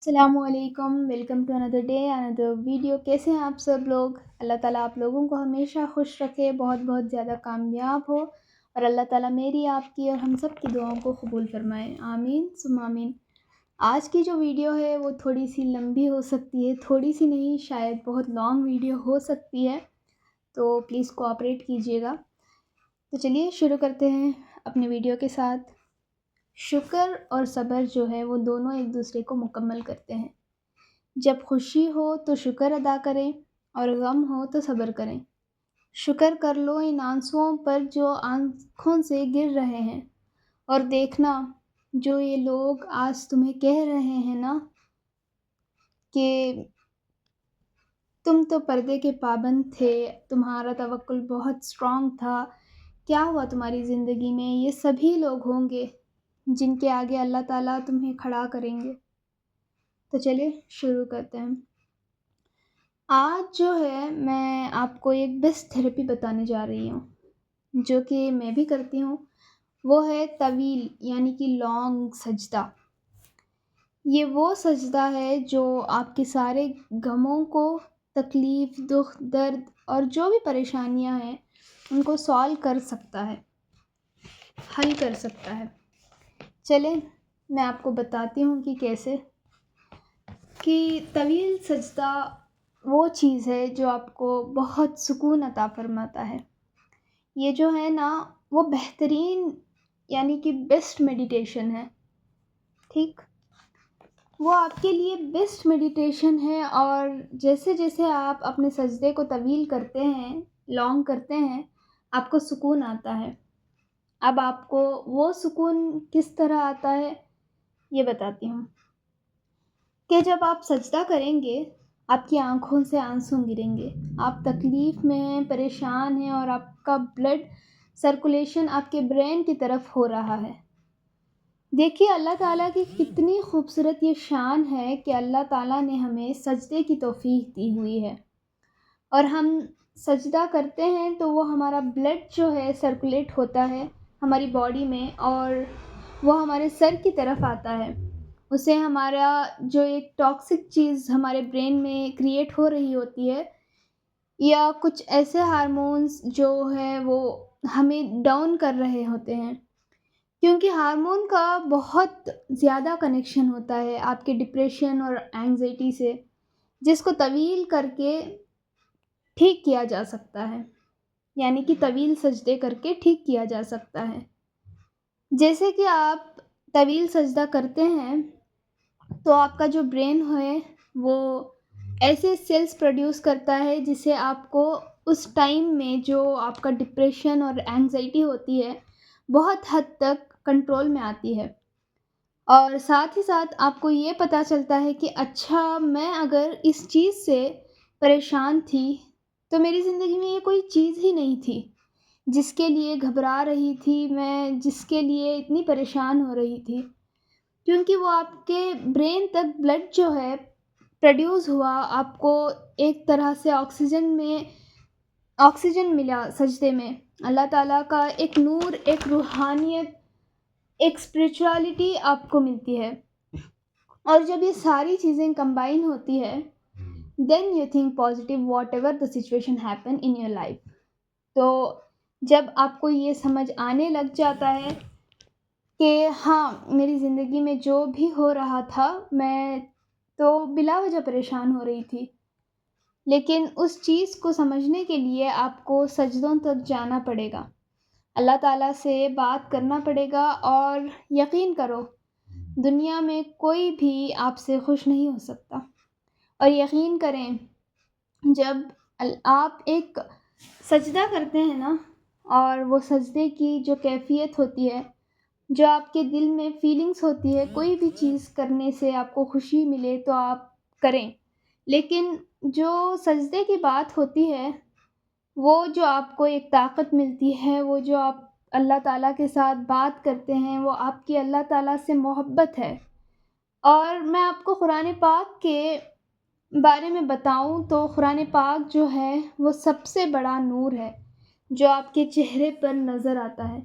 السلام علیکم، welcome to another day another video. کیسے ہیں آپ سب لوگ؟ اللہ تعالیٰ آپ لوگوں کو ہمیشہ خوش رکھے، بہت بہت زیادہ کامیاب ہو، اور اللہ تعالیٰ میری، آپ کی اور ہم سب کی دعاؤں کو قبول فرمائے، آمین ثم آمین۔ آج کی جو ویڈیو ہے وہ تھوڑی سی لمبی ہو سکتی ہے، تھوڑی سی نہیں، شاید بہت لانگ ویڈیو ہو سکتی ہے، تو پلیز کوآپریٹ کیجیے گا۔ تو چلیے شروع کرتے ہیں اپنی ویڈیو کے ساتھ۔ شکر اور صبر جو ہے وہ دونوں ایک دوسرے کو مکمل کرتے ہیں۔ جب خوشی ہو تو شکر ادا کریں، اور غم ہو تو صبر کریں۔ شکر کر لو ان آنسوؤں پر جو آنکھوں سے گر رہے ہیں، اور دیکھنا جو یہ لوگ آج تمہیں کہہ رہے ہیں نا کہ تم تو پردے کے پابند تھے، تمہارا توکل بہت اسٹرانگ تھا، کیا ہوا تمہاری زندگی میں، یہ سبھی لوگ ہوں گے جن کے آگے اللہ تعالیٰ تمہیں کھڑا کریں گے۔ تو چلیے شروع کرتے ہیں۔ آج جو ہے میں آپ کو ایک بیسٹ تھیراپی بتانے جا رہی ہوں، جو کہ میں بھی کرتی ہوں۔ وہ ہے طویل یعنی کہ لانگ سجدہ۔ یہ وہ سجدہ ہے جو آپ کے سارے غموں کو، تکلیف، دکھ، درد اور جو بھی پریشانیاں ہیں ان کو سالو کر سکتا ہے، حل کر سکتا ہے۔ چلیں میں آپ کو بتاتی ہوں کہ کیسے۔ کہ طویل سجدہ وہ چیز ہے جو آپ کو بہت سکون عطا فرماتا ہے۔ یہ جو ہے نا وہ بہترین یعنی کہ بیسٹ میڈیٹیشن ہے، ٹھیک؟ وہ آپ کے لیے بیسٹ میڈیٹیشن ہے، اور جیسے جیسے آپ اپنے سجدے کو طویل کرتے ہیں، لانگ کرتے ہیں، آپ کو سکون آتا ہے۔ اب آپ کو وہ سکون کس طرح آتا ہے یہ بتاتی ہوں۔ کہ جب آپ سجدہ کریں گے آپ کی آنکھوں سے آنسو گریں گے، آپ تکلیف میں ہیں، پریشان ہیں، اور آپ کا بلڈ سرکولیشن آپ کے برین کی طرف ہو رہا ہے۔ دیکھیے اللہ تعالیٰ کی کتنی خوبصورت یہ شان ہے کہ اللہ تعالیٰ نے ہمیں سجدے کی توفیق دی ہوئی ہے، اور ہم سجدہ کرتے ہیں تو وہ ہمارا بلڈ جو ہے سرکولیٹ ہوتا ہے ہماری باڈی میں، اور وہ ہمارے سر کی طرف آتا ہے۔ اسے ہمارا جو ایک ٹاکسک چیز ہمارے برین میں کریٹ ہو رہی ہوتی ہے، یا کچھ ایسے ہارمونز جو ہے وہ ہمیں ڈاؤن کر رہے ہوتے ہیں، کیونکہ ہارمون کا بہت زیادہ کنیکشن ہوتا ہے آپ کے ڈپریشن اور اینگزائٹی سے، جس کو طویل کر کے ٹھیک کیا جا سکتا ہے، یعنی کہ طویل سجدے کر کے ٹھیک کیا جا سکتا ہے۔ جیسے کہ آپ طویل سجدہ کرتے ہیں تو آپ کا جو برین ہے وہ ایسے سیلز پروڈیوس کرتا ہے جس سے آپ کو اس ٹائم میں جو آپ کا ڈپریشن اور اینگزائٹی ہوتی ہے بہت حد تک کنٹرول میں آتی ہے، اور ساتھ ہی ساتھ آپ کو یہ پتہ چلتا ہے کہ اچھا میں اگر اس چیز سے پریشان تھی تو میری زندگی میں یہ کوئی چیز ہی نہیں تھی جس کے لیے گھبرا رہی تھی میں، جس کے لیے اتنی پریشان ہو رہی تھی، کیونکہ وہ آپ کے برین تک بلڈ جو ہے پروڈیوس ہوا، آپ کو ایک طرح سے آکسیجن ملا سجدے میں۔ اللہ تعالیٰ کا ایک نور، ایک روحانیت، ایک اسپریچوالٹی آپ کو ملتی ہے، اور جب یہ ساری چیزیں کمبائن ہوتی ہے then you think positive whatever the situation happen in your life۔ تو جب آپ کو یہ سمجھ آنے لگ جاتا ہے کہ ہاں میری زندگی میں جو بھی ہو رہا تھا میں تو بلا وجہ پریشان ہو رہی تھی، لیکن اس چیز کو سمجھنے کے لیے آپ کو سجدوں تک جانا پڑے گا، اللہ تعالیٰ سے بات کرنا پڑے گا، اور یقین کرو دنیا میں کوئی بھی آپ سے خوش نہیں ہو سکتا۔ اور یقین کریں جب آپ ایک سجدہ کرتے ہیں نا، اور وہ سجدے کی جو کیفیت ہوتی ہے، جو آپ کے دل میں فیلنگز ہوتی ہے، کوئی بھی چیز کرنے سے آپ کو خوشی ملے تو آپ کریں، لیکن جو سجدے کی بات ہوتی ہے وہ جو آپ کو ایک طاقت ملتی ہے، وہ جو آپ اللہ تعالیٰ کے ساتھ بات کرتے ہیں، وہ آپ کی اللہ تعالیٰ سے محبت ہے۔ اور میں آپ کو قرآن پاک کے بارے میں بتاؤں تو قرآن پاک جو ہے وہ سب سے بڑا نور ہے جو آپ کے چہرے پر نظر آتا ہے۔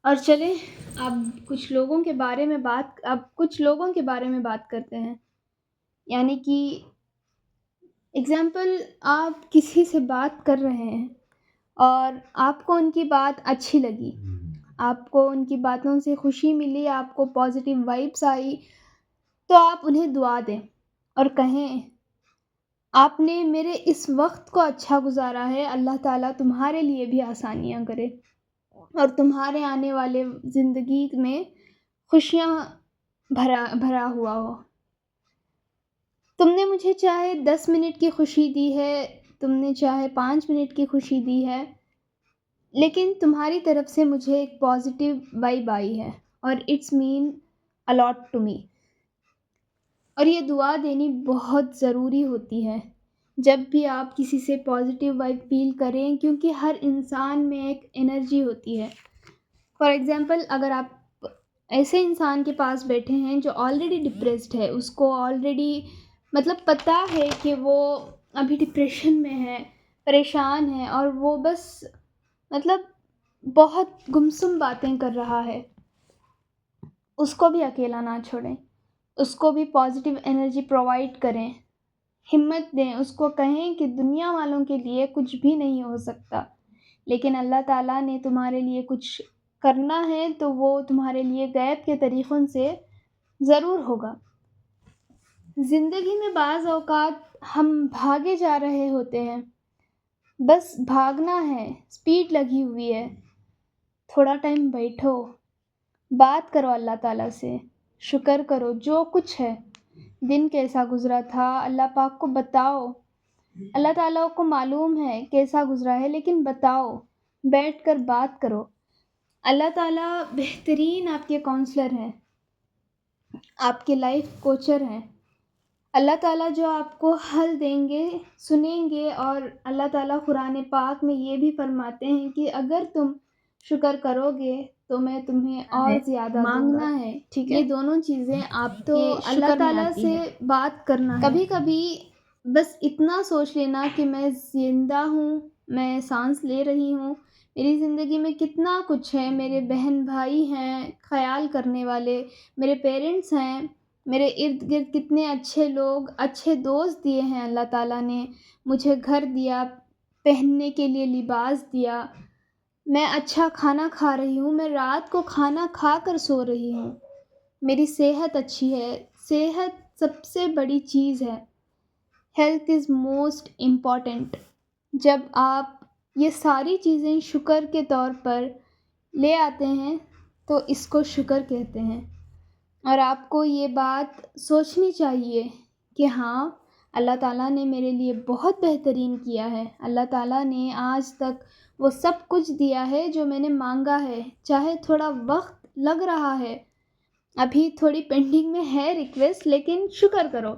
اور چلیں اب کچھ لوگوں کے بارے میں بات کرتے ہیں۔ یعنی کہ اگزامپل، آپ کسی سے بات کر رہے ہیں اور آپ کو ان کی بات اچھی لگی، آپ کو ان کی باتوں سے خوشی ملی، آپ کو پازیٹیو وائبس آئی، تو آپ انہیں دعا دیں اور کہیں آپ نے میرے اس وقت کو اچھا گزارا ہے، اللہ تعالیٰ تمہارے لیے بھی آسانیاں کرے اور تمہارے آنے والے زندگی میں خوشیاں بھرا ہوا ہو۔ تم نے مجھے چاہے 10 منٹ کی خوشی دی ہے، تم نے چاہے 5 منٹ کی خوشی دی ہے، لیکن تمہاری طرف سے مجھے ایک پازیٹیو وائب آئی ہے اور اٹس مین الاٹ ٹو می۔ اور یہ دعا دینی بہت ضروری ہوتی ہے جب بھی آپ کسی سے پازیٹیو وائب فیل کریں، کیونکہ ہر انسان میں ایک انرجی ہوتی ہے۔ فار ایگزامپل، اگر آپ ایسے انسان کے پاس بیٹھے ہیں جو آلریڈی ڈپریسڈ ہے، اس کو آلریڈی مطلب پتہ ہے کہ وہ ابھی ڈپریشن میں ہے، پریشان ہے، اور وہ بس مطلب بہت گمسم باتیں کر رہا ہے، اس کو بھی اکیلا نہ چھوڑیں، اس کو بھی پازیٹیو انرجی پرووائڈ کریں، ہمت دیں، اس کو کہیں کہ دنیا والوں کے لیے کچھ بھی نہیں ہو سکتا، لیکن اللہ تعالیٰ نے تمہارے لیے کچھ کرنا ہے تو وہ تمہارے لیے غیب کے طریقوں سے ضرور ہوگا۔ زندگی میں بعض اوقات ہم بھاگے جا رہے ہوتے ہیں، بس بھاگنا ہے، اسپیڈ لگی ہوئی ہے، تھوڑا ٹائم بیٹھو، بات کرو اللہ تعالیٰ سے، شکر کرو جو کچھ ہے، دن کیسا گزرا تھا اللہ پاک کو بتاؤ، اللہ تعالیٰ کو معلوم ہے کیسا گزرا ہے، لیکن بتاؤ، بیٹھ کر بات کرو۔ اللہ تعالیٰ بہترین آپ کے کونسلر ہیں، آپ کے لائف کوچر ہیں۔ اللہ تعالیٰ جو آپ کو حل دیں گے، سنیں گے، اور اللہ تعالیٰ قرآن پاک میں یہ بھی فرماتے ہیں کہ اگر تم شکر کرو گے تو میں تمہیں اور زیادہ مانگنا ہے، ٹھیک ہے؟ یہ دونوں چیزیں آپ تو اللہ تعالیٰ سے بات کرنا ہے۔ کبھی کبھی بس اتنا سوچ لینا کہ میں زندہ ہوں، میں سانس لے رہی ہوں، میری زندگی میں کتنا کچھ ہے، میرے بہن بھائی ہیں خیال کرنے والے، میرے پیرنٹس ہیں، میرے ارد گرد کتنے اچھے لوگ، اچھے دوست دیے ہیں اللہ تعالیٰ نے، مجھے گھر دیا، پہننے کے لیے لباس دیا، میں اچھا کھانا کھا رہی ہوں، میں رات کو کھانا کھا کر سو رہی ہوں، میری صحت اچھی ہے۔ صحت سب سے بڑی چیز ہے، ہیلتھ از موسٹ امپورٹنٹ۔ جب آپ یہ ساری چیزیں شکر کے طور پر لے آتے ہیں تو اس کو شکر کہتے ہیں، اور آپ کو یہ بات سوچنی چاہیے کہ ہاں، اللہ تعالیٰ نے میرے لیے بہت بہترین کیا ہے، اللہ تعالیٰ نے آج تک وہ سب کچھ دیا ہے جو میں نے مانگا ہے، چاہے تھوڑا وقت لگ رہا ہے، ابھی تھوڑی پینڈنگ میں ہے ریکویسٹ، لیکن شکر کرو،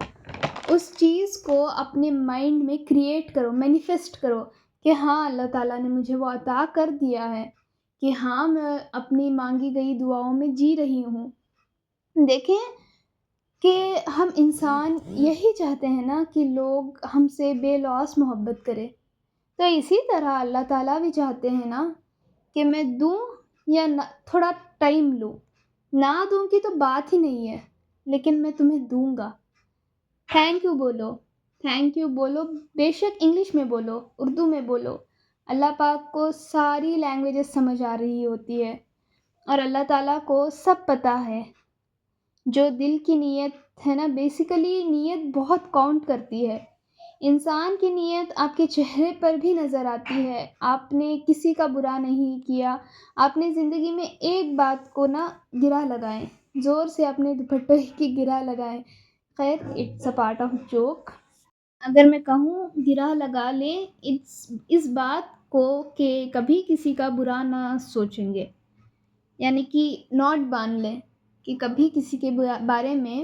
اس چیز کو اپنے مائنڈ میں کریٹ کرو، مینیفیسٹ کرو کہ ہاں اللہ تعالیٰ نے مجھے وہ عطا کر دیا ہے، کہ ہاں میں اپنی مانگی گئی دعاؤں میں جی رہی ہوں۔ دیکھیں کہ ہم انسان یہی چاہتے ہیں نا کہ لوگ ہم سے بے لوث محبت کرے، تو اسی طرح اللہ تعالیٰ بھی چاہتے ہیں نا کہ میں دوں یا نہ، تھوڑا ٹائم لوں، نہ دوں کی تو بات ہی نہیں ہے، لیکن میں تمہیں دوں گا۔ تھینک یو بولو، تھینک یو بولو، بے شک انگلش میں بولو، اردو میں بولو، اللہ پاک کو ساری لینگویجز سمجھ آ رہی ہوتی ہے، اور اللہ تعالیٰ کو سب پتہ ہے۔ جو دل کی نیت ہے نا، بیسیکلی نیت بہت کاؤنٹ کرتی ہے، انسان کی نیت آپ کے چہرے پر بھی نظر آتی ہے۔ آپ نے کسی کا برا نہیں کیا، آپ نے زندگی میں ایک بات کو نا گرہ لگائیں، زور سے اپنے دوپٹے کی گرہ لگائیں، خیر it's a part of joke, اگر میں کہوں گرہ لگا لیں اس بات کو کہ کبھی کسی کا برا نہ سوچیں گے، یعنی کہ نوٹ باندھ لیں کہ کبھی کسی کے بارے میں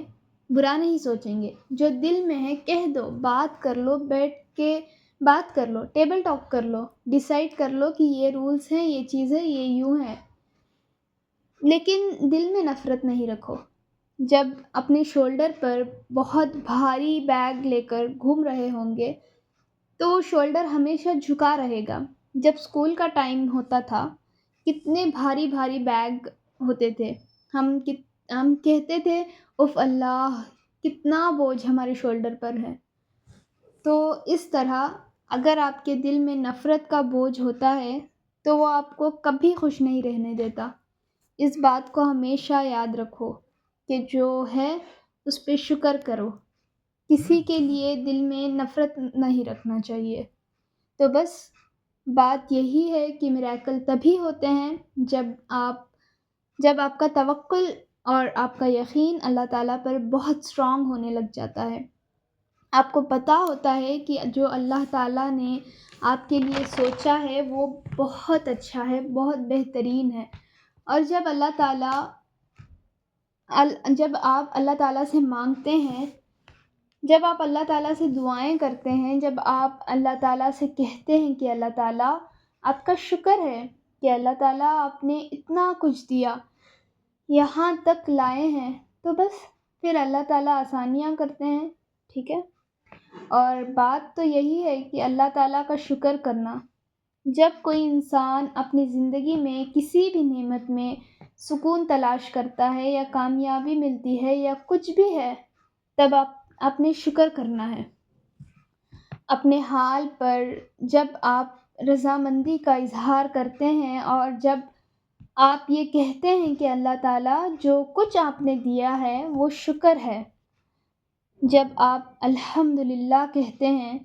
برا نہیں سوچیں گے، جو دل میں ہے کہہ دو، بات کر لو، بیٹھ کے بات کر لو، ٹیبل ٹاک کر لو، ڈیسائیڈ کر لو کہ یہ رولز ہیں، یہ چیزیں یہ یوں ہیں، لیکن دل میں نفرت نہیں رکھو۔ جب اپنے شولڈر پر بہت بھاری بیگ لے کر گھوم رہے ہوں گے تو وہ شولڈر ہمیشہ جھکا رہے گا۔ جب اسکول کا ٹائم ہوتا تھا، کتنے بھاری بھاری بیگ ہوتے تھے، ہم کہتے تھے اف اللہ کتنا بوجھ ہمارے شولڈر پر ہے. تو اس طرح اگر آپ کے دل میں نفرت کا بوجھ ہوتا ہے تو وہ آپ کو کبھی خوش نہیں رہنے دیتا. اس بات کو ہمیشہ یاد رکھو کہ جو ہے اس پہ شکر کرو. کسی کے لیے دل میں نفرت نہیں رکھنا چاہیے. تو بس بات یہی ہے کہ میراکل تبھی ہوتے ہیں جب آپ کا توکل اور آپ کا یقین اللہ تعالیٰ پر بہت اسٹرانگ ہونے لگ جاتا ہے. آپ کو پتہ ہوتا ہے کہ جو اللہ تعالیٰ نے آپ کے لیے سوچا ہے وہ بہت اچھا ہے، بہت بہترین ہے. اور جب آپ اللہ تعالیٰ سے مانگتے ہیں، جب آپ اللہ تعالیٰ سے دعائیں کرتے ہیں، جب آپ اللہ تعالیٰ سے کہتے ہیں کہ اللہ تعالیٰ آپ کا شکر ہے کہ اللہ تعالیٰ آپ نے اتنا کچھ دیا، یہاں تک لائے ہیں، تو بس پھر اللہ تعالیٰ آسانیاں کرتے ہیں. ٹھیک ہے. اور بات تو یہی ہے کہ اللہ تعالیٰ کا شکر کرنا. جب کوئی انسان اپنی زندگی میں کسی بھی نعمت میں سکون تلاش کرتا ہے یا کامیابی ملتی ہے یا کچھ بھی ہے، تب آپ نے شکر کرنا ہے. اپنے حال پر جب آپ رضامندی کا اظہار کرتے ہیں اور جب آپ یہ کہتے ہیں کہ اللہ تعالیٰ جو کچھ آپ نے دیا ہے وہ شکر ہے، جب آپ الحمدللہ کہتے ہیں،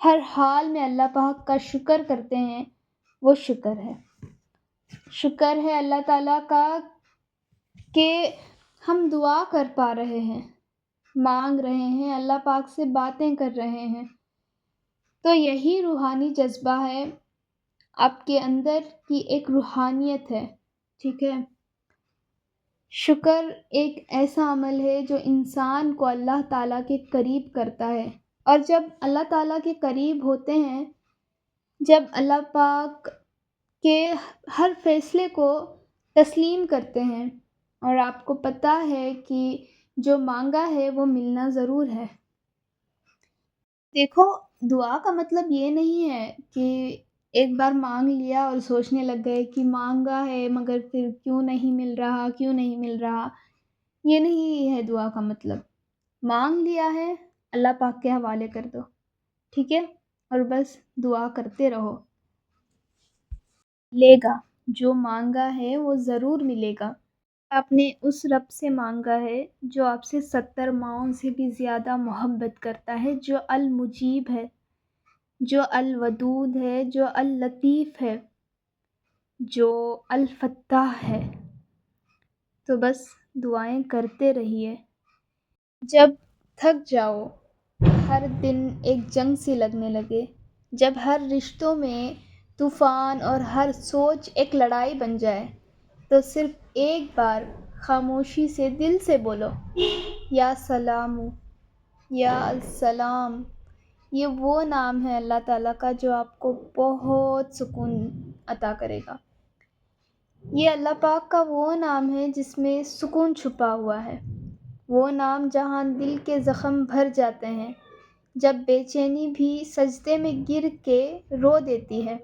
ہر حال میں اللہ پاک کا شکر کرتے ہیں، وہ شکر ہے. شکر ہے اللہ تعالیٰ کا کہ ہم دعا کر پا رہے ہیں، مانگ رہے ہیں، اللہ پاک سے باتیں کر رہے ہیں. تو یہی روحانی جذبہ ہے، آپ کے اندر کی ایک روحانیت ہے. ٹھیک ہے. شکر ایک ایسا عمل ہے جو انسان کو اللہ تعالیٰ کے قریب کرتا ہے. اور جب اللہ تعالیٰ کے قریب ہوتے ہیں، جب اللہ پاک کے ہر فیصلے کو تسلیم کرتے ہیں اور آپ کو پتہ ہے کہ جو مانگا ہے وہ ملنا ضرور ہے. دیکھو، دعا کا مطلب یہ نہیں ہے کہ ایک بار مانگ لیا اور سوچنے لگ گئے کہ مانگا ہے مگر پھر کیوں نہیں مل رہا. یہ نہیں ہے دعا کا مطلب. مانگ لیا ہے، اللہ پاک کے حوالے کر دو. ٹھیک ہے. اور بس دعا کرتے رہو. ملے گا، جو مانگا ہے وہ ضرور ملے گا. آپ نے اس رب سے مانگا ہے جو آپ سے 70 ماؤں سے بھی زیادہ محبت کرتا ہے، جو المجیب ہے، جو الودود ہے، جو اللطیف ہے، جو الفتاح ہے. تو بس دعائیں کرتے رہیے. جب تھک جاؤ، ہر دن ایک جنگ سی لگنے لگے، جب ہر رشتوں میں طوفان اور ہر سوچ ایک لڑائی بن جائے، تو صرف ایک بار خاموشی سے دل سے بولو، یا سلام، یا السلام. یہ وہ نام ہے اللہ تعالیٰ کا جو آپ کو بہت سکون عطا کرے گا. یہ اللہ پاک کا وہ نام ہے جس میں سکون چھپا ہوا ہے، وہ نام جہاں دل کے زخم بھر جاتے ہیں، جب بے چینی بھی سجدے میں گر کے رو دیتی ہے.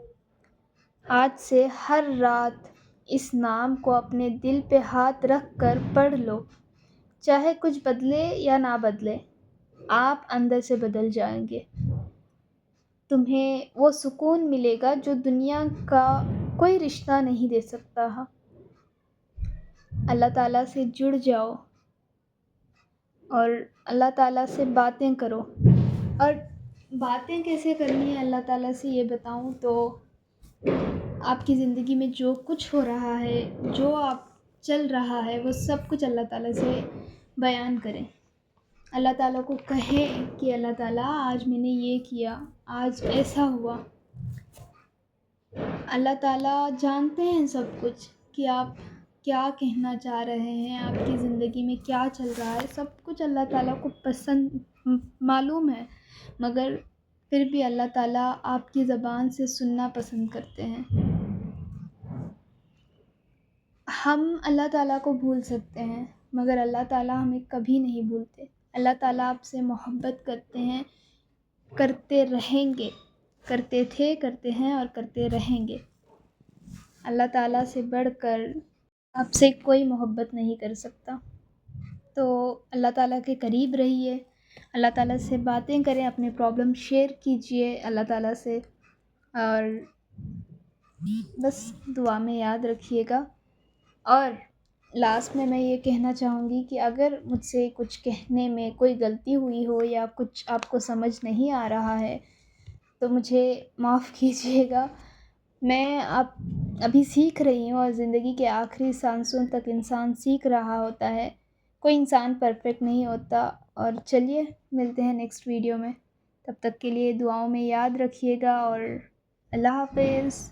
آج سے ہر رات اس نام کو اپنے دل پہ ہاتھ رکھ کر پڑھ لو. چاہے کچھ بدلے یا نہ بدلے، آپ اندر سے بدل جائیں گے. تمہیں وہ سکون ملے گا جو دنیا کا کوئی رشتہ نہیں دے سکتا. اللہ تعالیٰ سے جڑ جاؤ اور اللہ تعالیٰ سے باتیں کرو. اور باتیں کیسے کرنی ہے اللہ تعالیٰ سے یہ بتاؤں تو آپ کی زندگی میں جو کچھ ہو رہا ہے، جو آپ چل رہا ہے، وہ سب کچھ اللہ تعالیٰ سے بیان کریں. اللہ تعالیٰ کو کہیں کہ اللہ تعالیٰ آج میں نے یہ کیا، آج ایسا ہوا. اللہ تعالیٰ جانتے ہیں سب کچھ کہ آپ کیا کہنا چاہ رہے ہیں، آپ کی زندگی میں کیا چل رہا ہے، سب کچھ اللہ تعالیٰ کو معلوم ہے. مگر پھر بھی اللہ تعالیٰ آپ کی زبان سے سننا پسند کرتے ہیں. ہم اللہ تعالیٰ کو بھول سکتے ہیں مگر اللہ تعالیٰ ہمیں کبھی نہیں بھولتے. اللہ تعالیٰ آپ سے محبت کرتے ہیں، کرتے رہیں گے، کرتے تھے، کرتے ہیں اور کرتے رہیں گے. اللہ تعالیٰ سے بڑھ کر آپ سے کوئی محبت نہیں کر سکتا. تو اللہ تعالیٰ کے قریب رہیے، اللہ تعالیٰ سے باتیں کریں، اپنے پرابلم شیئر کیجیے اللہ تعالیٰ سے، اور بس دعا میں یاد رکھیے گا۔ اور لاسٹ میں یہ کہنا چاہوں گی کہ اگر مجھ سے کچھ کہنے میں کوئی غلطی ہوئی ہو یا کچھ آپ کو سمجھ نہیں آ رہا ہے تو مجھے معاف کیجیے گا۔ میں ابھی سیکھ رہی ہوں، اور زندگی کے آخری سانسوں تک انسان سیکھ رہا ہوتا ہے، کوئی انسان پرفیکٹ نہیں ہوتا۔ اور چلیے ملتے ہیں نیکسٹ ویڈیو میں، تب تک کے لیے دعاؤں میں یاد رکھیے گا، اور اللہ حافظ۔